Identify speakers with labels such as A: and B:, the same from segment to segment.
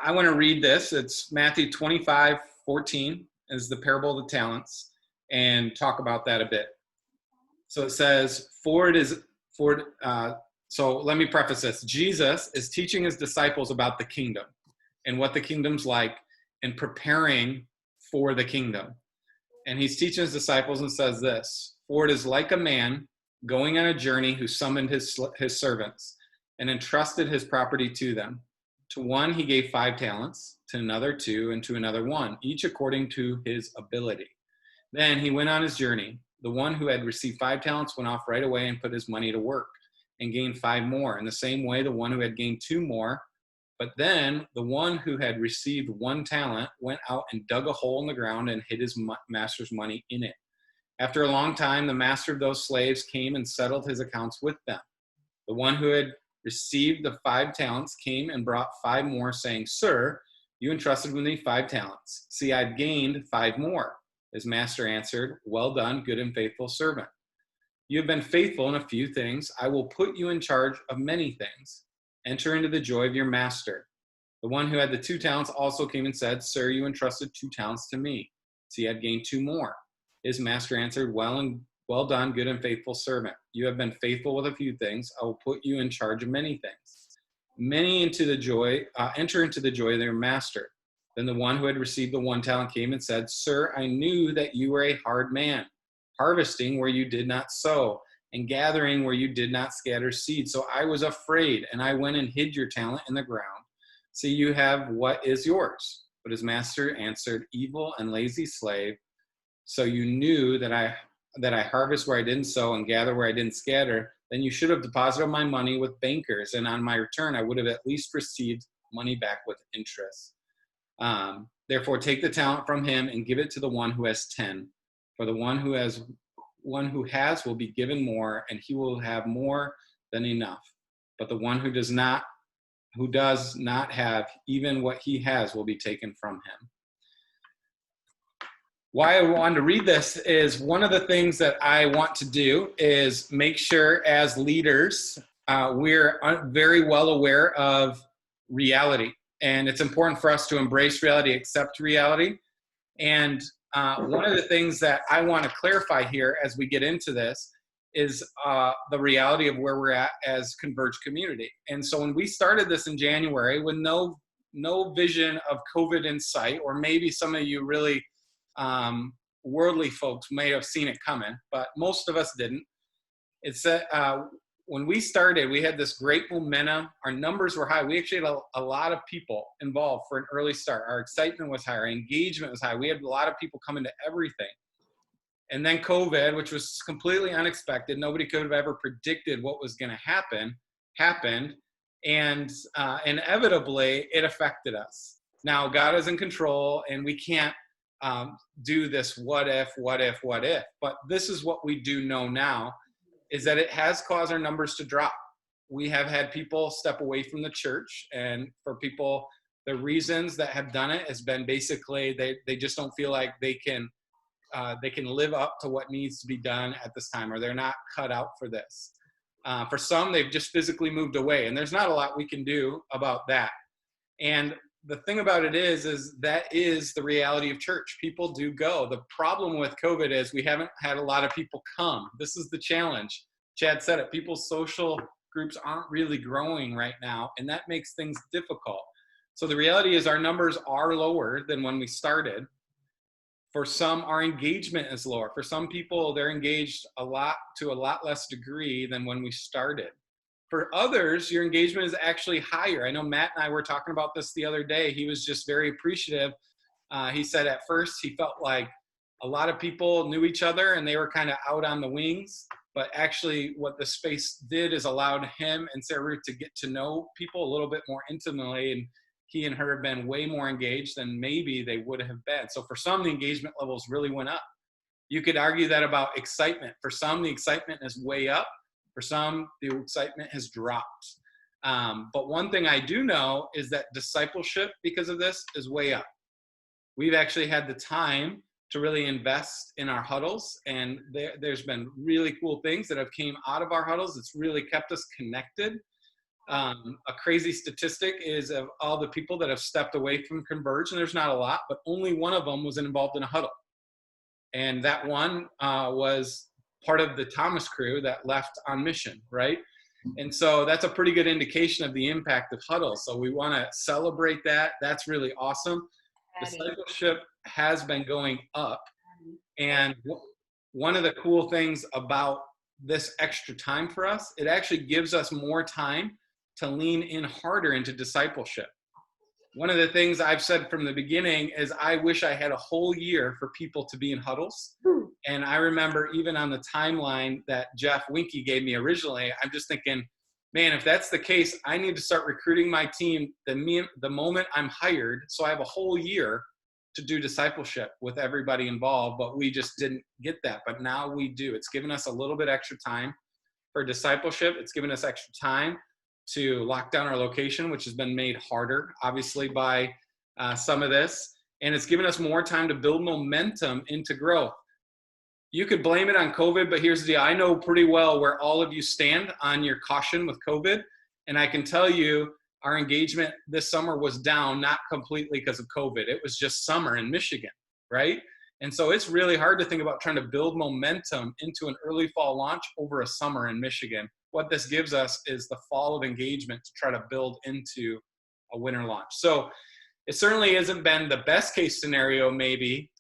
A: I want to read this. It's Matthew 25:14 is the parable of the talents, and talk about that a bit. So it says, so let me preface this. Jesus is teaching his disciples about the kingdom and what the kingdom's like and preparing for the kingdom. And he's teaching his disciples and says this: for it is like a man going on a journey who summoned his servants and entrusted his property to them. To one he gave 5 talents, to another 2, and to another 1, each according to his ability. Then he went on his journey. The one who had received 5 talents went off right away and put his money to work and gained 5 more. In the same way, the one who had gained 2 more. But then the one who had received 1 talent went out and dug a hole in the ground and hid his master's money in it. After a long time, the master of those slaves came and settled his accounts with them. The one who had received the 5 talents came and brought 5 more, saying, Sir, you entrusted with me 5 talents. See, I've gained 5 more. His master answered, Well done, good and faithful servant. You have been faithful in a few things. I will put you in charge of many things. Enter into the joy of your master. The one who had the 2 talents also came and said, Sir, you entrusted 2 talents to me. See, I've gained 2 more. His master answered, Well done, good and faithful servant. You have been faithful with a few things. I will put you in charge of many things. Enter into the joy of their master. Then the one who had received the 1 talent came and said, Sir, I knew that you were a hard man, harvesting where you did not sow, and gathering where you did not scatter seed. So I was afraid, and I went and hid your talent in the ground. See, you have what is yours. But his master answered, Evil and lazy slave. So you knew that I harvest where I didn't sow and gather where I didn't scatter. Then you should have deposited my money with bankers, and on my return I would have at least received money back with interest. Therefore take the talent from him and give it to the one who has 10. For the one who has will be given more, and he will have more than enough. But the one who does not have, even what he has will be taken from him. Why I wanted to read this is one of the things that I want to do is make sure as leaders we're very well aware of reality. And it's important for us to embrace reality, accept reality. And one of the things that I want to clarify here as we get into this is the reality of where we're at as Converge community. And so when we started this in January with no vision of COVID in sight, or maybe some of you really worldly folks may have seen it coming, but most of us didn't. It's that when we started, we had this great momentum. Our numbers were high. We actually had a lot of people involved for an early start. Our excitement was high. Our engagement was high. We had a lot of people coming to everything. And then COVID, which was completely unexpected, nobody could have ever predicted what was going to happen, happened. And inevitably, it affected us. Now, God is in control, and we can't do this what if. But this is what we do know now, is that it has caused our numbers to drop. We have had people step away from the church, and for people, the reasons that have done it has been basically they just don't feel like they can live up to what needs to be done at this time, or they're not cut out for this. For some, they've just physically moved away, and there's not a lot we can do about that. And the thing about it is that is the reality of church. People do go. The problem with COVID is we haven't had a lot of people come. This is the challenge. Chad said it. People's social groups aren't really growing right now, and that makes things difficult. So the reality is our numbers are lower than when we started. For some, our engagement is lower. For some people, they're engaged to a lot less degree than when we started. For others, your engagement is actually higher. I know Matt and I were talking about this the other day. He was just very appreciative. He said at first he felt like a lot of people knew each other and they were kind of out on the wings. But actually what the space did is allowed him and Sarah Ruth to get to know people a little bit more intimately. And he and her have been way more engaged than maybe they would have been. So for some, the engagement levels really went up. You could argue that about excitement. For some, the excitement is way up. For some, the excitement has dropped. But one thing I do know is that discipleship, because of this, is way up. We've actually had the time to really invest in our huddles, and there's been really cool things that have came out of our huddles. It's really kept us connected. A crazy statistic is of all the people that have stepped away from Converge, and there's not a lot, but only one of them was involved in a huddle. And that one was part of the Thomas crew that left on mission, right? And so that's a pretty good indication of the impact of huddle. So we want to celebrate that. That's really awesome. Discipleship has been going up. And one of the cool things about this extra time for us, it actually gives us more time to lean in harder into discipleship. One of the things I've said from the beginning is I wish I had a whole year for people to be in huddles. And I remember even on the timeline that Jeff Winky gave me originally, I'm just thinking, man, if that's the case, I need to start recruiting my team the moment I'm hired. So I have a whole year to do discipleship with everybody involved, but we just didn't get that. But now we do. It's given us a little bit extra time for discipleship. It's given us extra time to lock down our location, which has been made harder, obviously, by some of this. And it's given us more time to build momentum into growth. You could blame it on COVID, but here's the deal. I know pretty well where all of you stand on your caution with COVID. And I can tell you our engagement this summer was down, not completely because of COVID. It was just summer in Michigan, right? And so it's really hard to think about trying to build momentum into an early fall launch over a summer in Michigan. What this gives us is the fall of engagement to try to build into a winter launch. So it certainly hasn't been the best case scenario maybe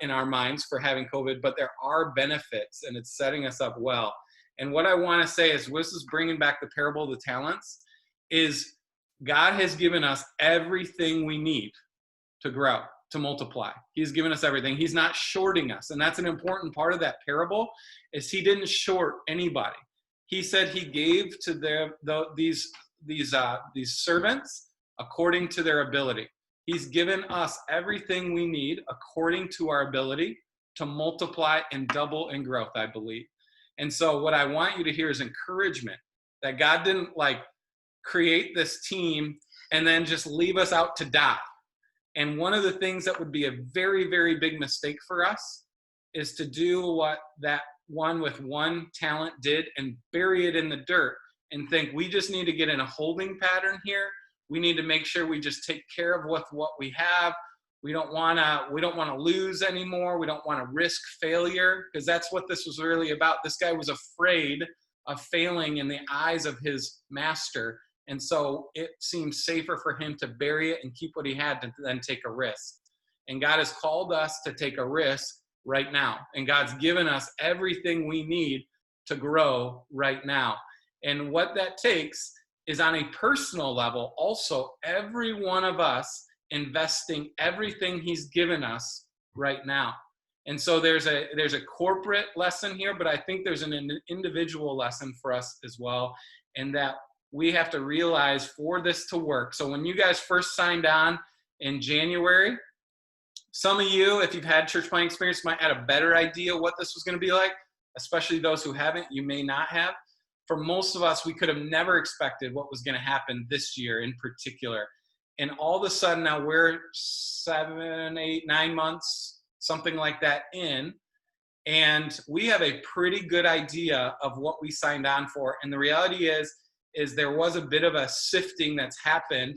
A: in our minds for having COVID, but there are benefits and it's setting us up well. And what I want to say is, this is bringing back the parable of the talents, is God has given us everything we need to grow, to multiply. He's given us everything. He's not shorting us. And that's an important part of that parable, is he didn't short anybody. He said he gave to these servants according to their ability. He's given us everything we need according to our ability to multiply and double in growth, I believe. And so what I want you to hear is encouragement that God didn't create this team and then just leave us out to die. And one of the things that would be a very, very big mistake for us is to do what that one with one talent did and bury it in the dirt and think we just need to get in a holding pattern here. We need to make sure we just take care of what we have. We don't want to lose anymore. We don't want to risk failure, because that's what this was really about. This guy was afraid of failing in the eyes of his master. And so it seemed safer for him to bury it and keep what he had to then take a risk. And God has called us to take a risk right now. And God's given us everything we need to grow right now. And what that takes is, on a personal level, also every one of us investing everything he's given us right now. And so there's a corporate lesson here, but I think there's an individual lesson for us as well, and that we have to realize for this to work. So when you guys first signed on in January, some of you, if you've had church planting experience, might have a better idea what this was going to be like, especially those who haven't. You may not have. For most of us, we could have never expected what was going to happen this year in particular. And all of a sudden now we're 7, 8, 9 months, something like that in, and we have a pretty good idea of what we signed on for. And the reality is there was a bit of a sifting that's happened,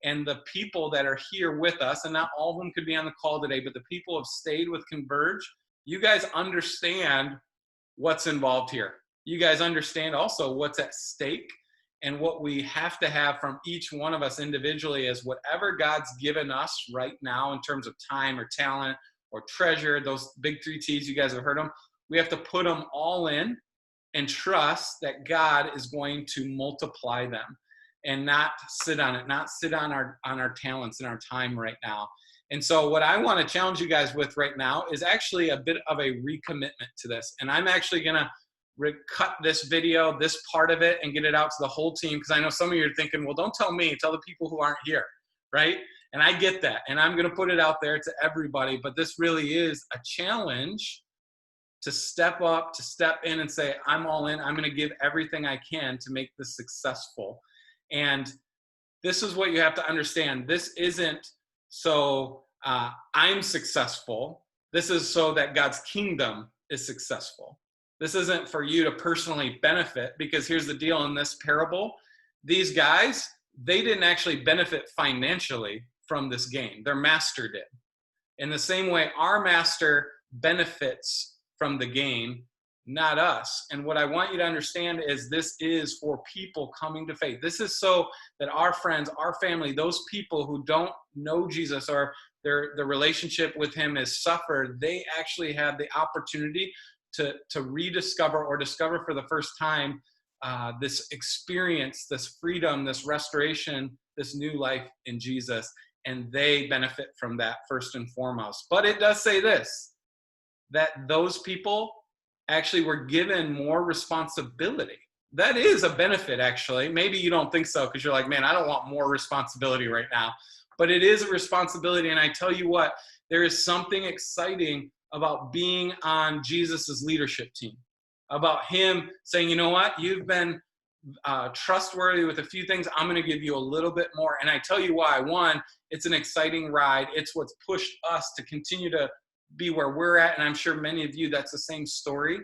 A: and the people that are here with us, and not all of them could be on the call today, but the people who have stayed with Converge, you guys understand what's involved here. You guys understand also what's at stake, and what we have to have from each one of us individually is whatever God's given us right now in terms of time or talent or treasure, those big 3 T's, you guys have heard them. We have to put them all in and trust that God is going to multiply them, and not sit on it, not sit on our talents and our time right now. And so what I want to challenge you guys with right now is actually a bit of a recommitment to this. And I'm actually going to cut this video, this part of it, and get it out to the whole team, because I know some of you are thinking, well, don't tell me, tell the people who aren't here, right? And I get that, and I'm going to put it out there to everybody, but this really is a challenge to step up, to step in and say, I'm all in. I'm going to give everything I can to make this successful. And this is what you have to understand. This isn't so I'm successful. This is so that God's kingdom is successful. This isn't for you to personally benefit, because here's the deal in this parable These guys, they didn't actually benefit financially from this gain. Their master did. In the same way, our master benefits from the gain, not us. And what I want you to understand is this is for people coming to faith. This is so that our friends, our family, those people who don't know Jesus or the relationship with him has suffered, they actually have the opportunity to rediscover or discover for the first time this experience, this freedom, this restoration, this new life in Jesus. And they benefit from that first and foremost. But it does say this, that those people actually were given more responsibility. That is a benefit, actually. Maybe you don't think so because you're like, man, I don't want more responsibility right now. But it is a responsibility. And I tell you what, there is something exciting about being on Jesus's leadership team, about him saying, you know what, you've been trustworthy with a few things. I'm going to give you a little bit more. And I tell you why. One, it's an exciting ride. It's what's pushed us to continue to be where we're at. And I'm sure many of you, that's the same story.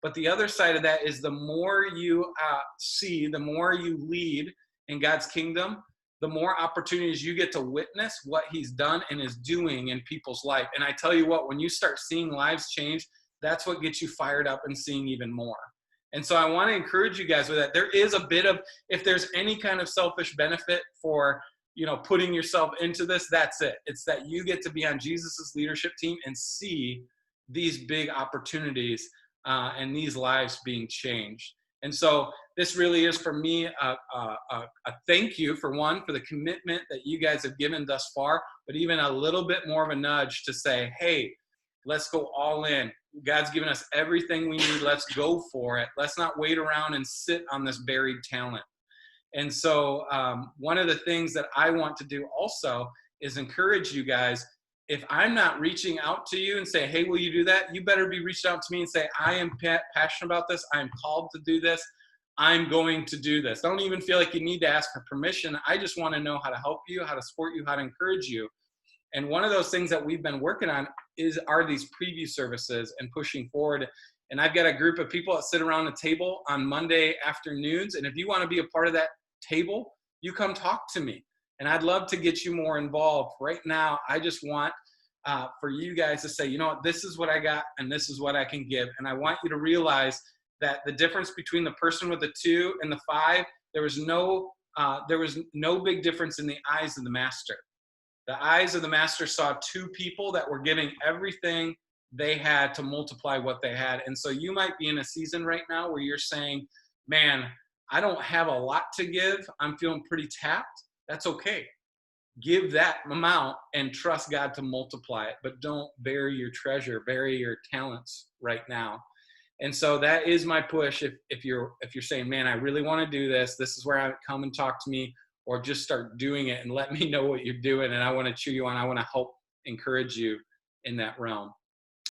A: But the other side of that is the more you see, the more you lead in God's kingdom, the more opportunities you get to witness what he's done and is doing in people's life. And I tell you what, when you start seeing lives change, that's what gets you fired up and seeing even more. And so I want to encourage you guys with that. There is a bit of, if there's any kind of selfish benefit for, putting yourself into this, that's it. It's that you get to be on Jesus's leadership team and see these big opportunities and these lives being changed. And so this really is for me a thank you for the commitment that you guys have given thus far, but even a little bit more of a nudge to say, hey, let's go all in. God's given us everything we need. Let's go for it. Let's not wait around and sit on this buried talent. And so one of the things that I want to do also is encourage you guys. If I'm not reaching out to you and say, hey, will you do that? You better be reaching out to me and say, I am passionate about this. I'm called to do this. I'm going to do this. Don't even feel like you need to ask for permission. I just want to know how to help you, how to support you, how to encourage you. And one of those things that we've been working on are these preview services and pushing forward. And I've got a group of people that sit around the table on Monday afternoons. And if you want to be a part of that table, you come talk to me. And I'd love to get you more involved. Right now, I just want for you guys to say, you know what, this is what I got and this is what I can give. And I want you to realize that the difference between the person with the 2 and the 5, there was no big difference in the eyes of the master. The eyes of the master saw 2 people that were giving everything they had to multiply what they had. And so you might be in a season right now where you're saying, man, I don't have a lot to give. I'm feeling pretty tapped. That's okay. Give that amount and trust God to multiply it, but don't bury your treasure, bury your talents right now. And so that is my push. If you're saying, man, I really want to do this, this is where I come and talk to me, or just start doing it and let me know what you're doing. And I want to cheer you on. I want to help encourage you in that realm.